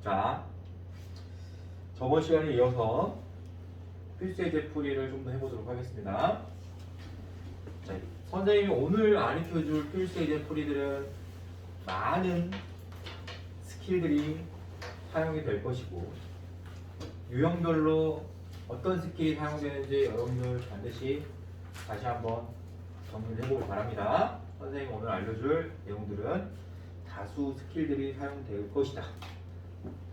자, 저번 시간에 이어서 필수예제 풀이를 좀 더 해보도록 하겠습니다. 자, 선생님이 오늘 가르쳐줄 필수예제 풀이들은 많은 스킬들이 사용이 될 것이고 유형별로 어떤 스킬이 사용되는지 여러분들 반드시 다시 한번 정리를 해보길 바랍니다. 선생님이 오늘 알려줄 내용들은 다수 스킬들이 사용될 것이다.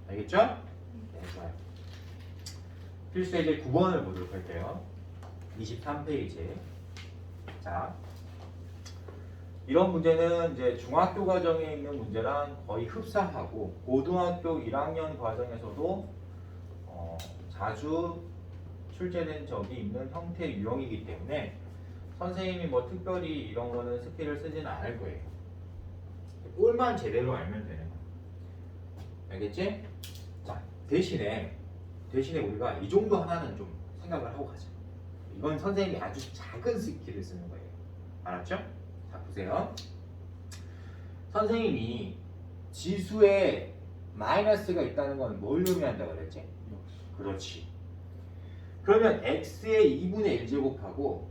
알겠죠? 네, 좋아요. 필수예제 9번을 보도록 할게요. 23페이지. 자, 이런 문제는 이제 중학교 과정에 있는 문제랑 거의 흡사하고 고등학교 1학년 과정에서도 자주 출제된 적이 있는 형태의 유형이기 때문에 선생님이 뭐 특별히 이런 거는 스킬을 쓰지는 않을 거예요. 꼴만 제대로 알면 되는 거예요. 알겠지? 자, 대신에 우리가 이 정도 하나는 좀 생각을 하고 가자. 이건 선생님이 아주 작은 스킬을 쓰는 거예요. 알았죠? 자, 보세요. 선생님이 지수에 마이너스가 있다는 건 뭘 의미한다고 그랬지? 그렇지. 그러면 x의 2분의 1제곱하고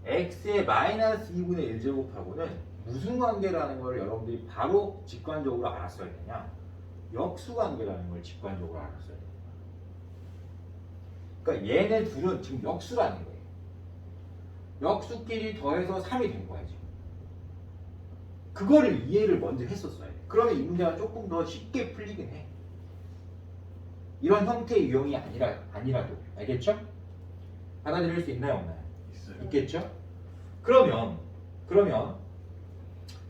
x의 마이너스 2분의 1제곱하고는 무슨 관계라는 걸 여러분들이 바로 직관적으로 알았어야 되냐? 역수관계라는 걸 직관적으로 알았어야 돼요. 그러니까 얘네 둘은 지금 역수라는 거예요. 역수끼리 더해서 3이 된 거야 지금. 그거를 이해를 먼저 했었어야 돼. 그러면 이 문제가 조금 더 쉽게 풀리긴 해. 이런 형태의 유형이 아니라도 알겠죠? 받아들일 수 있나요, 없나요? 있어요. 있겠죠? 그러면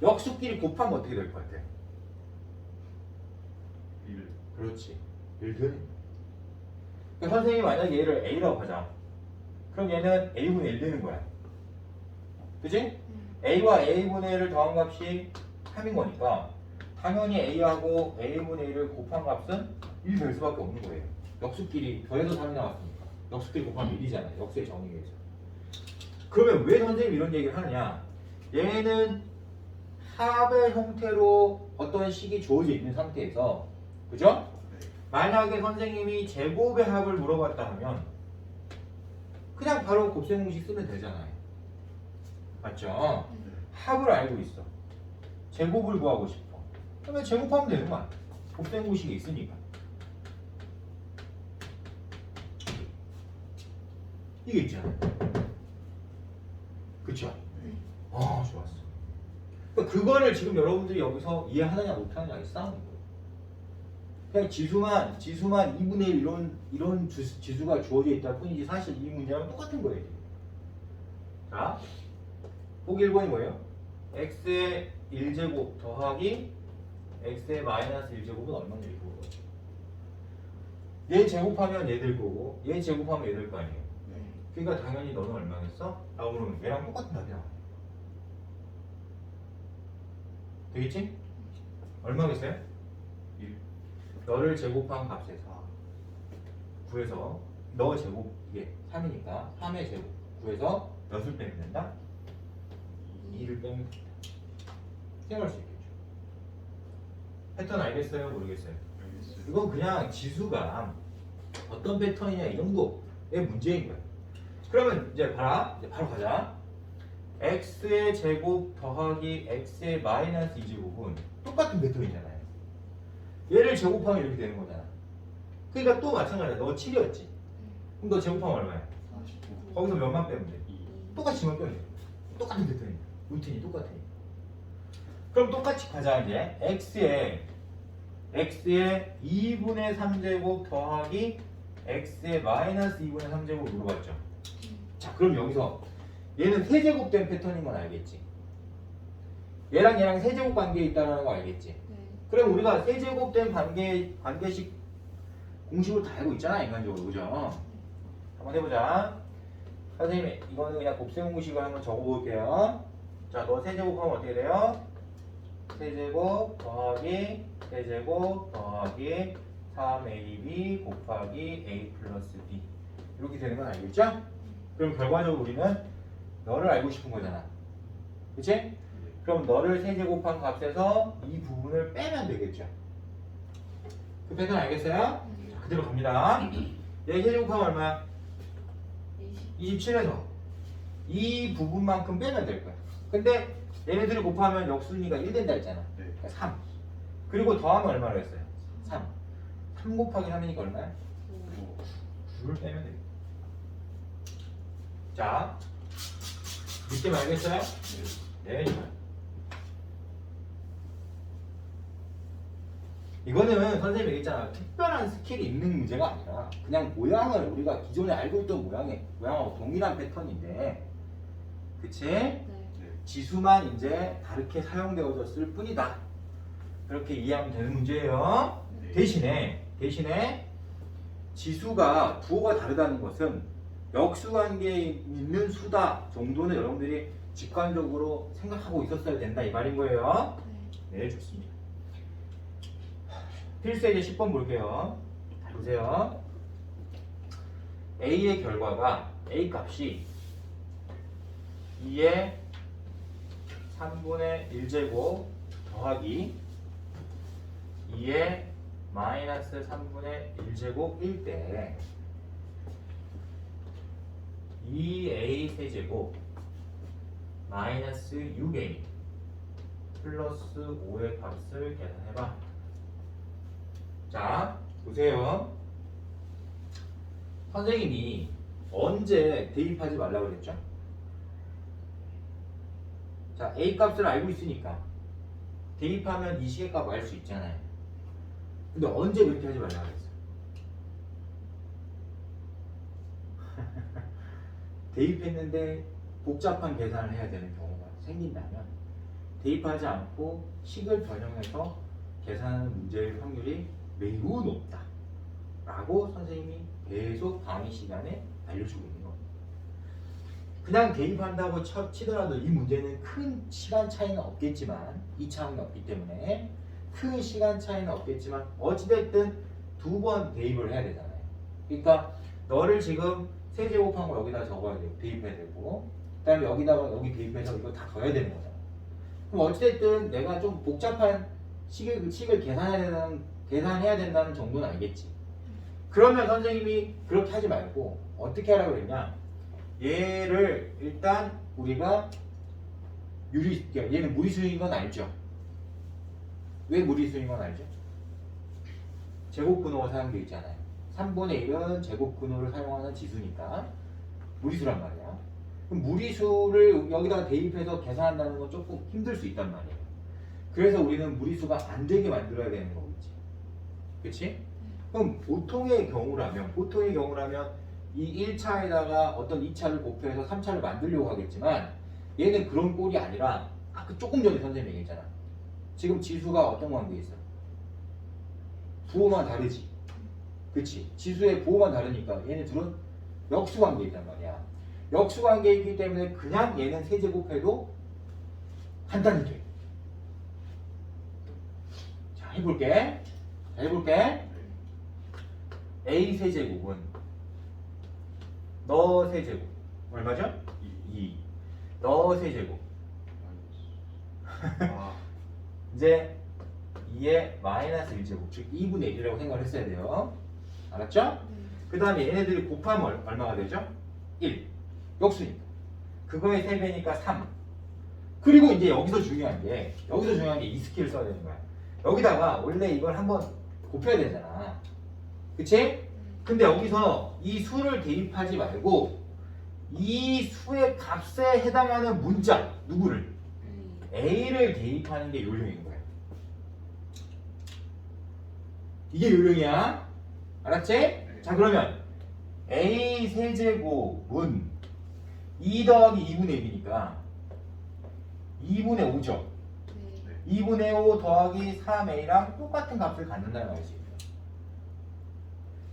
역수끼리 곱하면 어떻게 될 것 같아요? 1. 그렇지. 1 되는 거야. 그러니까 선생님이 만약에 얘를 A라고 하자. 그럼 얘는 A분의 1 되는 거야. 그치? A와 A분의 1을 더한 값이 3인 거니까 당연히 A하고 A분의 1을 곱한 값은 1 될 수밖에 없는 거예요. 역수끼리 더해서 3이 나왔으니까. 역수끼리 곱하면 1이잖아요. 역수의 정의에 의해서. 그러면 왜 선생님이 이런 얘기를 하느냐? 얘는 합의 형태로 어떤 식이 주어져 있는 상태에서 그죠? 만약에 선생님이 제곱의 합을 물어봤다 하면 그냥 바로 곱셈 공식 쓰면 되잖아요. 맞죠? 합을 알고 있어. 제곱을 구하고 싶어. 그러면 제곱하면 되는 거야. 곱셈 공식이 있으니까. 이게 있잖아요. 그쵸? 좋았어. 그러니까 그거를 지금 여러분들이 여기서 이해하느냐 못하느냐 이 싸우는 거예요. 그냥 지수만 2분의 1 이런 지수가 주어져 있다 뿐이지 사실 이 문제랑 똑같은 거예요. 자, 보기 1번이 뭐예요? x의 1제곱 더하기 x의 마이너스 1제곱은 얼마냐 이거. 얘 제곱하면 얘 될 거고 얘 제곱하면 얘 될 거 아니에요. 그러니까 당연히 너는 얼마겠어? 그러면 얘랑 똑같은 답이 나와요. 되겠지? 얼마겠어요? 1. 너를 제곱한 값에서 구해서 너 제곱 이게 3이니까 3의 제곱 구해서 몇을 빼면 된다? 2를 빼면 된다. 생각할 수 있겠죠. 패턴 알겠어요? 모르겠어요? 알겠어요. 이건 그냥 지수가 어떤 패턴이냐 이 정도의 문제인 거야. 그러면 이제 봐라. 이제 바로 가자. x의 제곱 더하기 x의 마이너스 2제곱은 똑같은 패턴이잖아요. 얘를 제곱하면 이렇게 되는 거잖아. 그러니까 또 마찬가지야. 너 7이었지? 그럼 너 제곱하면 얼마야? 49. 거기서 몇만 빼면 돼? 2. 똑같이만 빼면 돼. 똑같은 패턴이야. 루틴이 똑같으니까. 그럼 똑같이 가자 이제. x의 2분의 3제곱 더하기 x의 마이너스 2분의 3제곱 물어봤죠. 자, 그럼 여기서 얘는 세제곱된 패턴인 건 알겠지? 얘랑 세제곱 관계에 있다는 거 알겠지? 그럼 우리가 세제곱된 관계식 공식을 다 알고 있잖아, 인간적으로. 그죠? 한번 해보자. 선생님, 이거는 그냥 곱셈 공식을 한번 적어볼게요. 자, 너 세제곱하면 어떻게 돼요? 세제곱 더하기 세제곱 더하기 3ab 곱하기 a 플러스 b 이렇게 되는 건 알겠죠? 그럼 결과적으로 우리는 너를 알고 싶은 거잖아. 그치? 그럼 너를 세제곱한 값에서 이 부분을 빼면 되겠죠. 그 패턴 알겠어요? 네. 자, 그대로 갑니다. 얘 세제곱하면 얼마야? 27에서 이 부분만큼 빼면 될 거야. 근데 얘네들을 곱하면 역순위가 1 된다 했잖아. 네. 그러니까 3. 그리고 더하면 얼마로 했어요? 3. 3 곱하기 3이니까 얼마야? 9를 빼면 돼. 자, 느낌 알겠어요? 네. 이거는 선생님이 얘기했잖아. 특별한 스킬이 있는 문제가 아니라 그냥 모양을 우리가 기존에 알고 있던 모양하고 동일한 패턴인데, 그치? 네. 지수만 이제 다르게 사용되어졌을 뿐이다. 그렇게 이해하면 되는 문제예요. 네. 대신에 지수가 부호가 다르다는 것은 역수관계에 있는 수다 정도는 여러분들이 직관적으로 생각하고 있었어야 된다 이 말인 거예요. 네, 좋습니다. 필수의 이제 10번 볼게요. 잘 보세요. A의 결과가 A 값이 2의 3분의 1제곱 더하기 2의 마이너스 3분의 1제곱일 때 2A 세제곱 마이너스 6A 플러스 5의 값을 계산해봐. 자, 보세요. 선생님이 언제 대입하지 말라고 그랬죠? 자, A 값을 알고 있으니까 대입하면 이 시계값 알 수 있잖아요. 근데 언제 그렇게 하지 말라고 그랬어? 대입했는데 복잡한 계산을 해야 되는 경우가 생긴다면 대입하지 않고 식을 변형해서 계산하는 문제의 확률이 매우 높다 라고 선생님이 계속 강의 시간에 알려주고 있는 겁니다. 그냥 대입한다고 치더라도 이 문제는 큰 시간 차이는 없겠지만 2차원이 없기 때문에 큰 시간 차이는 없겠지만 어찌됐든 2번 대입을 해야 되잖아요. 그러니까 너를 지금 세제곱한 거 여기다 적어야 돼요. 대입해야 되고 그 다음에 여기다가 여기 대입해서 이거 다 더해야 되는 거잖아. 그럼 어찌됐든 내가 좀 복잡한 식을 계산해야 된다는 정도는 알겠지. 그러면 선생님이 그렇게 하지 말고 어떻게 하라고 그랬냐, 얘를 일단 우리가 얘는 무리수인 건 알죠? 왜 무리수인 건 알죠? 제곱근호가 사용되어 있잖아요. 3분의 1은 제곱근호를 사용하는 지수니까 무리수란 말이야. 그럼 무리수를 여기다가 대입해서 계산한다는 건 조금 힘들 수 있단 말이에요. 그래서 우리는 무리수가 안 되게 만들어야 되는 거겠지. 그치? 그럼 보통의 경우라면 이 1차에다가 어떤 2차를 곱해서 3차를 만들려고 하겠지만 얘는 그런 꼴이 아니라 아까 조금 전에 선생님이 얘기했잖아. 지금 지수가 어떤 관계에 있어? 부호만 다르지. 그치? 지수의 부호만 다르니까 얘네들은 역수관계에 있단 말이야. 역수관계에 있기 때문에 그냥 얘는 세제곱해도 간단히 돼. 자, 해볼게. A 세제곱은 너 세제곱 얼마죠? 2. 너 세제곱 이제 2의 마이너스 1제곱 즉 2분의 1이라고 생각을 했어야 돼요. 알았죠? 그 다음에 얘네들이 곱하면 얼마가 되죠? 1. 역수니까 그거의 3배니까 3. 그리고 이제 여기서 중요한 게 이 스킬을 써야 되는 거야. 여기다가 원래 이걸 한번 곱해야 되잖아. 그치? 근데 여기서 이 수를 대입하지 말고 이 수의 값에 해당하는 문자 누구를? A를 대입하는 게 요령인 거야. 이게 요령이야. 알았지? 자, 그러면 A 세제곱은 2 더하기 2분의 1이니까 2분의 5죠. 2분의 5 더하기 3A랑 똑같은 값을 갖는다는 말이지.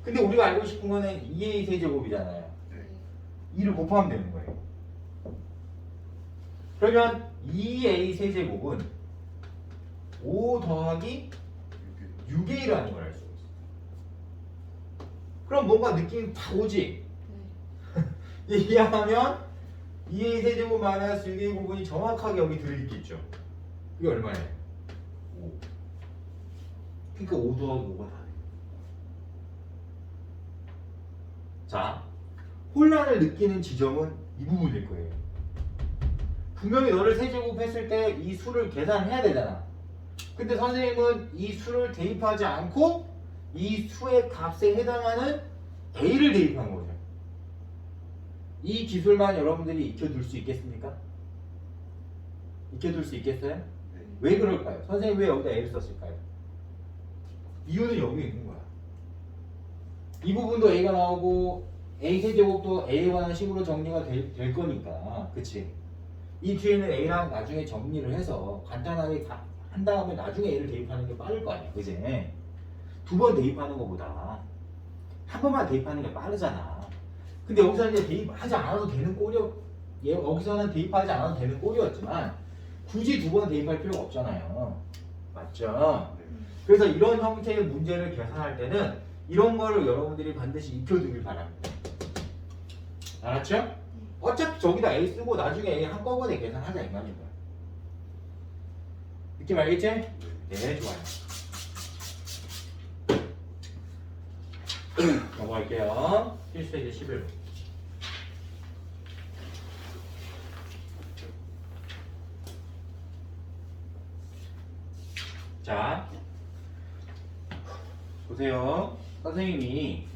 근데 우리가 알고 싶은 거는 2A 세제곱이잖아요. 2를 곱하면 되는 거예요. 그러면 2A 세제곱은 5 더하기 6A라는 걸 알 수 있어. 그럼 뭔가 느낌이 팍 오지? 얘기하면 2A 세제곱 마이너스 6A 부분이 정확하게 여기 들어있겠죠. 이게 얼마예요? 5. 그러니까 5 더하기 5가 다 돼. 자, 혼란을 느끼는 지점은 이 부분일 거예요. 분명히 너를 세제곱했을 때 이 수를 계산해야 되잖아. 근데 선생님은 이 수를 대입하지 않고 이 수의 값에 해당하는 A를 대입한 거죠. 이 기술만 여러분들이 익혀둘 수 있겠습니까? 익혀둘 수 있겠어요? 네. 왜 그럴까요? 선생님 왜 여기다 A를 썼을까요? 이유는 여기 있는 거야. 이 부분도 A가 나오고 A 세제곱도 A에 관한 식으로 정리가 될 거니까, 그치? 이 뒤에는 A랑 나중에 정리를 해서 간단하게 한 다음에 나중에 A를 대입하는 게 빠를 거 아니야, 그지? 두 번 대입하는 것보다 한 번만 대입하는 게 빠르잖아. 근데 여기서 이제 대입하지 않아도 되는 여기서는 대입하지 않아도 되는 꼴이었지만 굳이 두 번 대입할 필요가 없잖아요. 맞죠? 네. 그래서 이런 형태의 문제를 계산할 때는 이런 거를 여러분들이 반드시 익혀두길 바랍니다. 알았죠? 어차피 저기다 A 쓰고 나중에 A 한꺼번에 계산하자 이 말인 거야. 느낌 알겠지? 네, 좋아요. 넘어갈게요. 필수의 11번. 자, 보세요. 선생님이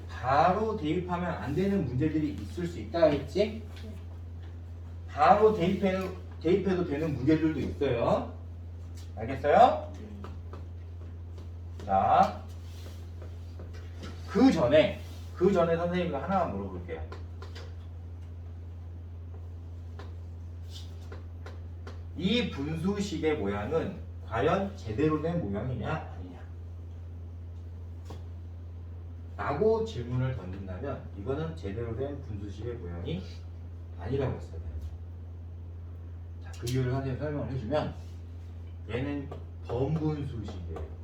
바로 대입하면 안 되는 문제들이 있을 수 있다 했지? 바로 대입해도 되는 문제들도 있어요. 알겠어요? 자, 그 전에 선생님이 하나만 물어볼게요. 이 분수식의 모양은 과연 제대로 된 모양이냐 아니냐 라고 질문을 던진다면 이거는 제대로 된 분수식의 모양이 아니라고 했어야 돼요. 자, 그 이유를 선생님이 설명을 해주면 얘는 번분수식이에요.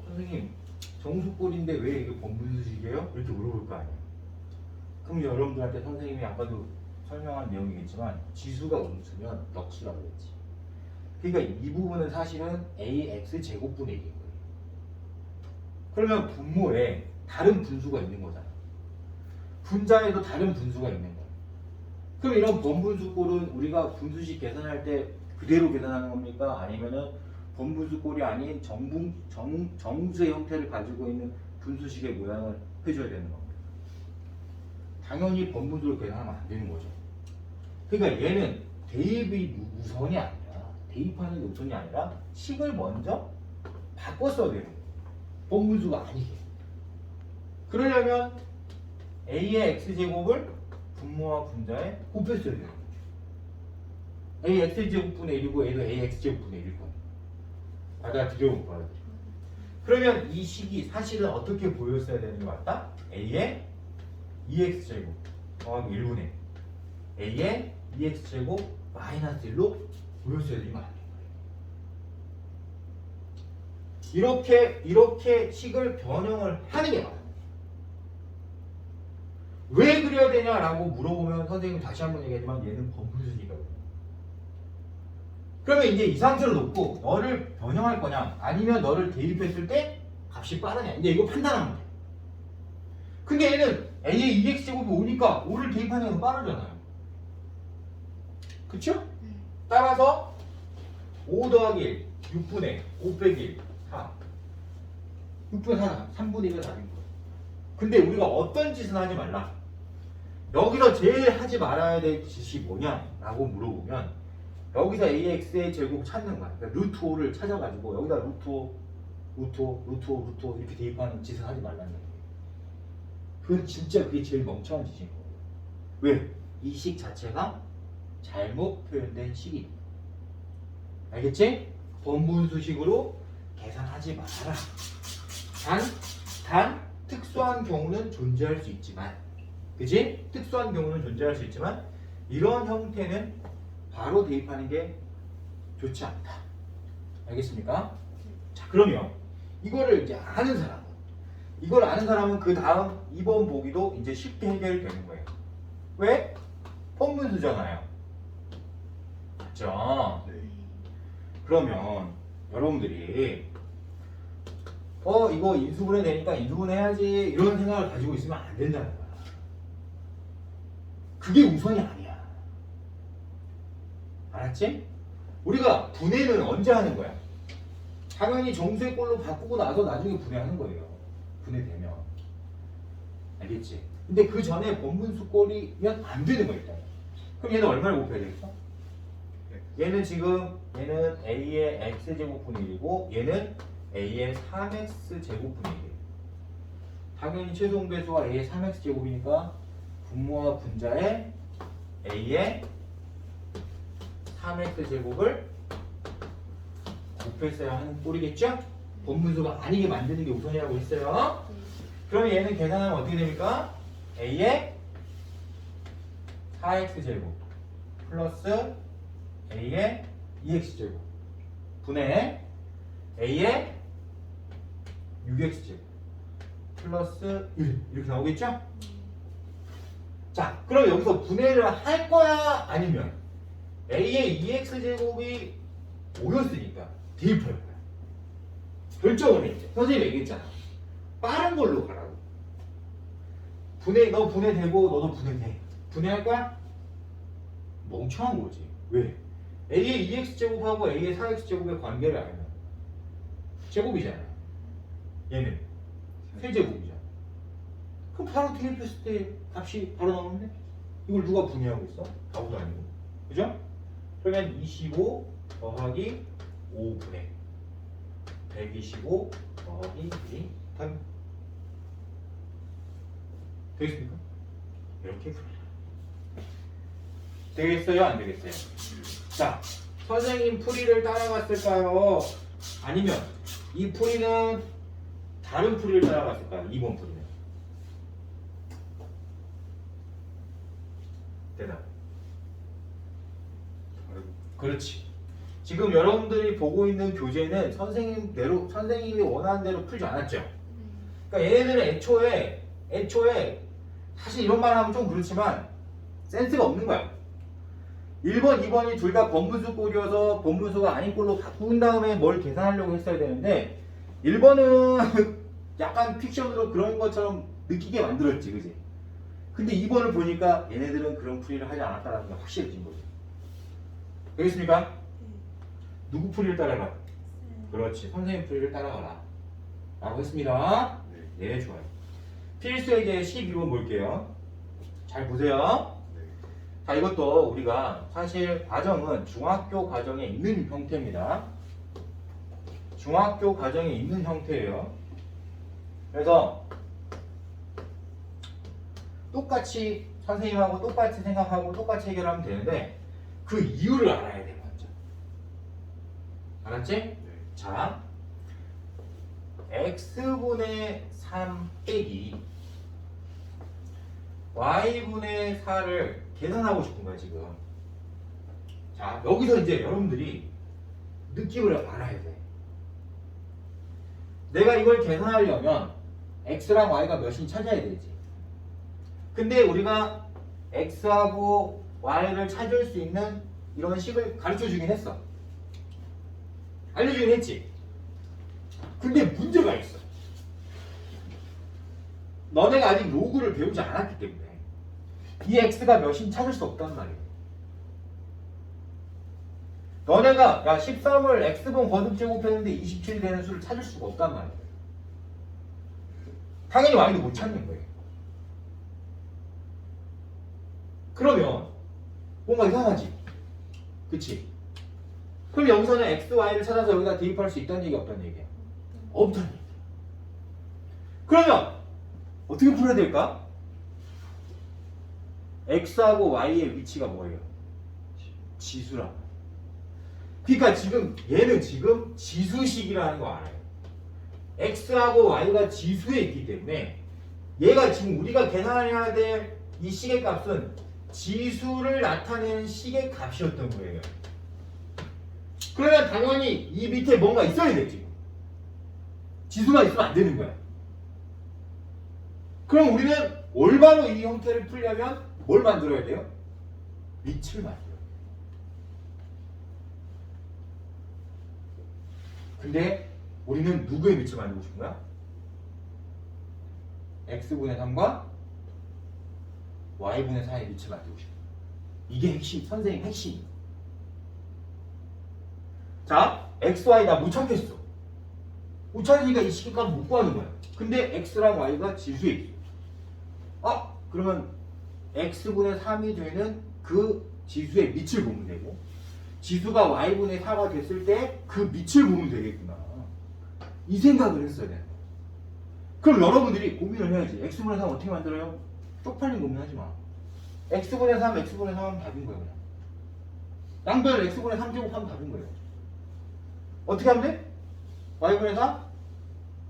선생님 정수꼴인데 왜 이게 번분수식이에요? 이렇게 물어볼 거 아니에요. 그럼 여러분들한테 선생님이 아까도 설명한 내용이겠지만 지수가 음수면 넋이라고 했지. 그러니까 이 부분은 사실은 ax 제곱분의 1인 거예요. 그러면 분모에 다른 분수가 있는 거잖아. 분자에도 다른 분수가 있는 거야. 그럼 이런 번분수꼴은 우리가 분수식 계산할 때 그대로 계산하는 겁니까? 아니면은 번분수꼴이 아닌 정수의 형태를 가지고 있는 분수식의 모양을 해줘야 되는 겁니다. 당연히 번분수를 계산하면 안 되는 거죠. 그러니까 얘는 대입이 우선이 아니라 대입하는 게 우선이 아니라 식을 먼저 바꿨어야 되는 거예요. 번분수가 아니게. 그러려면 a의 x제곱을 분모와 분자에 곱했어야 되는 거죠. a x제곱분의 1이고 a도 a x제곱분의 1일 거예요. 받아들여볼 거예요. 그러면 이 식이 사실은 어떻게 보였어야 되는 것 같다? a의 2x제곱 더하기 1분의 a의 2x제곱 마이너스 1로 보였어야 되는 거 아니에요. 이렇게 식을 변형을 하는 게 맞아요. 왜 그려야 되냐라고 물어보면 선생님 다시 한번 얘기하지만 얘는 번분수니까요. 그러면 이제 이 상태로 놓고 너를 변형할 거냐 아니면 너를 대입했을 때 값이 빠르냐 이제 이거 판단하면 돼. 근데 얘는 a의 2x제곱이 5니까 5를 대입하는 건 빠르잖아요. 그쵸? 따라서 5 더하기 1 6분의 5 빼기 1 4 6분의 4 3분의 1은 4인 거예요. 근데 우리가 어떤 짓은 하지 말라. 여기서 제일 하지 말아야 될 짓이 뭐냐라고 물어보면 여기서 ax의 제곱 찾는 거야. 그러니까 루트 5를 찾아가지고 여기다 루트 5 이렇게 대입하는 짓을 하지 말라는 거예요. 그건 진짜 그게 제일 멍청한 짓인 거예요. 왜? 이 식 자체가 잘못 표현된 식이니까. 알겠지? 번분수식으로 계산하지 마라. 단 특수한 경우는 존재할 수 있지만, 그지? 특수한 경우는 존재할 수 있지만 이런 형태는 바로 대입하는 게 좋지 않다. 알겠습니까? 자, 그러면 이거를 이제 이걸 아는 사람은 그 다음 2번 보기도 이제 쉽게 해결되는 거예요. 왜? 번분수잖아요. 맞죠? 네. 그러면 여러분들이 이거 인수분해 되니까 인수분해 해야지 이런 생각을 가지고 있으면 안 된다는 거야. 그게 우선이 아니야. 알았지? 우리가 분해는 언제 하는 거야? 당연히 정수의 꼴로 바꾸고 나서 나중에 분해하는 거예요. 분해되면. 알겠지? 근데 그 전에 본분수 꼴이면 안 되는 거야 일단. 그럼 얘는 얼마를 곱해야 되겠어? 얘는 얘는 a의 x제곱분의 1이고 얘는 a의 3x제곱분의 1이에요. 당연히 최소 배수가 a의 3x제곱이니까 분모와 분자의 a의 3x제곱을 곱했어야 하는 꼴이겠죠? 본분수가 아니게 만드는 게 우선이라고 했어요. 그러면 얘는 계산하면 어떻게 됩니까? a의 4x제곱 플러스 a의 2x제곱 분의 a의 6x제곱 플러스 1 이렇게 나오겠죠? 자, 그럼 여기서 분해를 할 거야? 아니면 a의 2x제곱이 5였으니까 대입할 거야. 결정을 했지. 선생님이 얘기했잖아. 빠른 걸로 가라고. 너 분해되고 너도 분해돼. 분해할 거야? 멍청한 거지. 왜? a의 2x제곱하고 a의 4x제곱의 관계를 알면 제곱이잖아. 얘는 세제곱이잖아. 그럼 바로 대입했을 때 값이 바로 나오는데 이걸 누가 분해하고 있어? 바보도 아니고. 그죠? 그러면 25 더하기 5분의 125 더하기 2이 답 되겠습니까? 이렇게 풀어요. 되겠어요? 안 되겠어요? 자, 선생님 풀이를 따라갔을까요? 아니면 이 풀이는 다른 풀이를 따라갔을까요? 2번 풀이는. 대답. 그렇지. 지금 여러분들이 보고 있는 교재는 선생님이 원하는 대로 풀지 않았죠? 그러니까 얘네들은 애초에 사실 이런 말 하면 좀 그렇지만 센스가 없는 거야. 1번, 2번이 둘 다 본분수 꼴이어서 본분수가 아닌 꼴로 바꾼 다음에 뭘 계산하려고 했어야 되는데 1번은 약간 픽션으로 그런 것처럼 느끼게 만들었지, 그지? 근데 2번을 보니까 얘네들은 그런 풀이를 하지 않았다는 게 확실해진 거지. 되겠습니까? 누구 풀이를 따라가? 그렇지, 선생님 풀이를 따라가라 라고 했습니다. 네, 좋아요. 필수의 계 12번 볼게요. 잘 보세요. 자, 이것도 우리가 사실 과정은 중학교 과정에 있는 형태입니다. 중학교 과정에 있는 형태예요. 그래서 똑같이 선생님하고 똑같이 생각하고 똑같이 해결하면 되는데 그 이유를 알아야 돼 먼저. 알았지? 네. 자, x분의 3 빼기 y분의 4를 계산하고 싶은 거야 지금. 자, 여기서 이제 여러분들이 느낌을 알아야 돼. 내가 이걸 계산하려면 x랑 y가 몇인 찾아야 되지. 근데 우리가 x하고 y를 찾을 수 있는 이런 식을 가르쳐 주긴 했어. 알려주긴 했지. 근데 문제가 있어. 너네가 아직 로그를 배우지 않았기 때문에 이 x가 몇인 찾을 수 없단 말이야. 너네가 13을 x분 거듭 제곱했는데 27이 되는 수를 찾을 수가 없단 말이야. 당연히 y도 못 찾는 거예요. 그러면 뭔가 이상하지? 그치? 그럼 여기서는 x, y를 찾아서 여기다 대입할 수 있다는 얘기 없다는 얘기야? 없다는 얘기야. 그러면 어떻게 풀어야 될까? x하고 y의 위치가 뭐예요? 지수라. 그러니까 얘는 지금 지수식이라는 거 알아요. x하고 y가 지수에 있기 때문에 얘가 지금 우리가 계산해야 될 이 식의 값은 지수를 나타내는 식의 값이었던 거예요. 그러면 당연히 이 밑에 뭔가 있어야 되지. 지수가 있으면 안 되는 거야. 그럼 우리는 올바로 이 형태를 풀려면 뭘 만들어야 돼요? 위치를 만들어야 돼요. 근데 우리는 누구의 밑을 만들고 싶은 거야? x분의 3과 y분의 4의 밑을 만들고 싶은 거야. 이게 핵심, 선생님 핵심. 자, x, y 나 못 찾겠어. 못 찾으니까 이 식값 못 구하는 거야. 근데 x랑 y가 지수에 있어. 아, 그러면 x분의 3이 되는 그 지수의 밑을 보면 되고, 지수가 y분의 4가 됐을 때 그 밑을 보면 되겠구나. 이 생각을 했어야 돼. 그럼 여러분들이 고민을 해야지. x분의 3 어떻게 만들어요? 쪽팔린 고민하지 마. x분의 3, x분의 3 하면 답인 거예요. 그냥. 양변을 x분의 3제곱 하면 답인 거예요. 어떻게 하면 돼? y분의 4,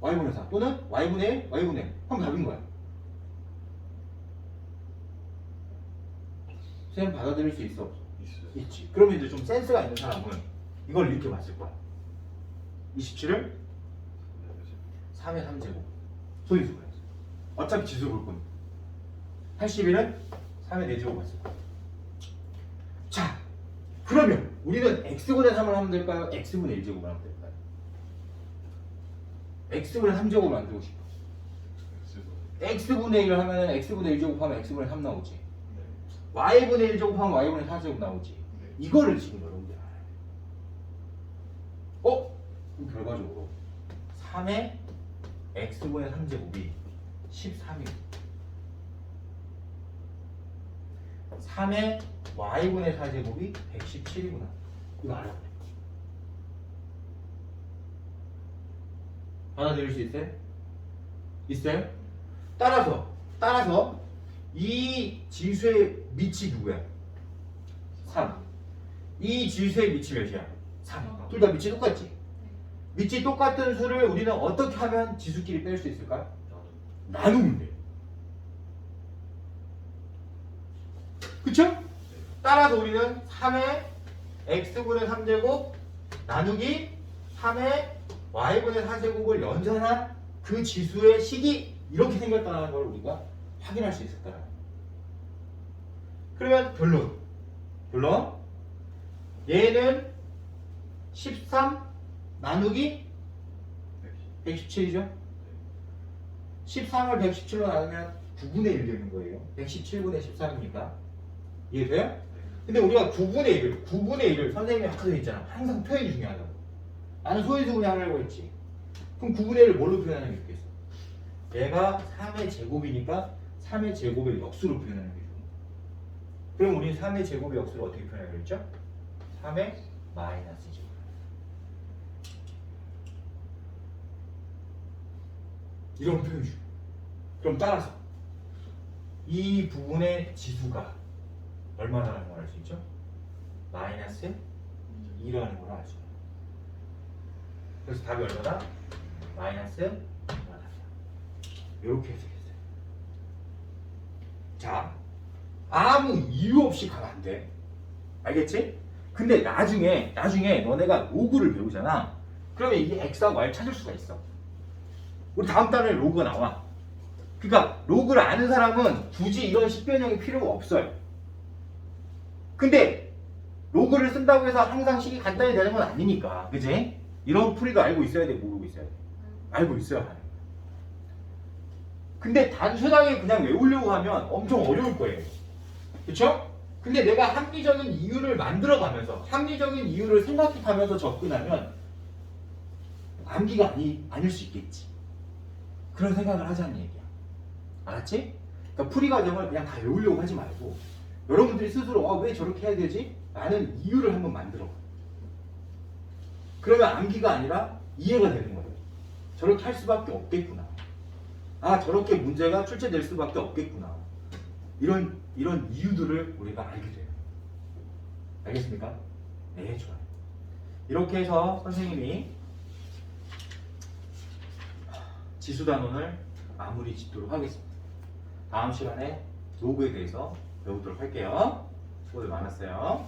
y분의 4 또는 y분의 1, y분의 1 하면 답인 거야. 쌤 받아들일 수 있어? 있지. 그러면 이제 좀 센스가 있는 사람은 이걸 이렇게 봤을 거야. 27을 3의 3제곱 소인수분해. 어차피 지수 볼 거니까. 81은 3의 4제곱 봤을 거야. 자, 그러면 우리는 x분의 3을 하면 될까요? x분의 1제곱을 하면 될까요? x분의 3제곱을 만들고 싶어. x분의 1을 하면 x분의 1제곱 하면 x분의 3 나오지. y분의 1제곱 하면 y분의 4제곱 나오지. 이거를 지금 여러분들 알아야 돼. 그럼 결과적으로 3의 x분의 3제곱이 13이고 3의 y분의 4제곱이 117이구나. 이거 알아야 돼. 받아들일 수 있어요? 있어요? 따라서 이 지수의 밑이 누구야? 3. 이 지수의 밑이 몇이야? 3. 둘 다 밑이 똑같지? 밑이 똑같은 수를 우리는 어떻게 하면 지수끼리 뺄 수 있을까? 나누면 돼. 그쵸? 따라서 우리는 3의 x분의 3제곱 나누기 3의 y분의 4제곱을 연산한 그 지수의 식이 이렇게 생겼다는 걸 우리가 확인할 수 있을 거야. 그러면 결론. 얘는 13 나누기 117이죠? 13을 117로 나누면 9분의 1 되는 거예요. 117분의 13이니까. 이해돼요? 근데 우리가 9분의 1을 선생님이 아까도 했잖아. 항상 표현이 중요하다고. 나는 소인수분해 하려고 했지. 그럼 9분의 1을 뭘로 표현하는 게 좋겠어? 얘가 3의 제곱이니까 3의 제곱의 역수로 표현하는 게 좋은 거야. 그럼 우리는 3의 제곱의 역수를 어떻게 표현하기로 했죠? 3의 마이너스 제곱. 이런 표현이죠. 그럼 따라서 이 부분의 지수가 얼마나라는 걸 알 수 있죠? 마이너스 2라는 걸 알 수 있어요. 그래서 답이 얼마다? 마이너스 2가 답이야. 이렇게 해석했어요. 자, 아무 이유 없이 가면 안 돼. 알겠지? 근데 나중에 너네가 로그를 배우잖아. 그러면 이게 x하고 y를 찾을 수가 있어. 우리 다음 달에 로그가 나와. 그러니까 로그를 아는 사람은 굳이 이런 식변형이 필요가 없어요. 근데 로그를 쓴다고 해서 항상 식이 간단히 되는 건 아니니까. 그지? 이런 풀이도 알고 있어야 돼, 모르고 있어야 돼? 알고 있어야 하는 거야. 근데 단순하게 그냥 외우려고 하면 엄청 어려울 거예요. 그쵸? 근데 내가 합리적인 이유를 만들어가면서 합리적인 이유를 생각해가면서 접근하면 암기가 아닐 수 있겠지. 그런 생각을 하자는 얘기야. 알았지? 그러니까 풀이 과정을 그냥 다 외우려고 하지 말고 여러분들이 스스로 왜 저렇게 해야 되지? 라는 이유를 한번 만들어. 그러면 암기가 아니라 이해가 되는 거예요. 저렇게 할 수밖에 없겠구나. 저렇게 문제가 출제될 수밖에 없겠구나. 이런 이유들을 우리가 알게 돼요. 알겠습니까? 네, 좋아요. 이렇게 해서 선생님이 지수단원을 마무리 짓도록 하겠습니다. 다음 시간에 로그에 대해서 배우도록 할게요. 수고들 많았어요.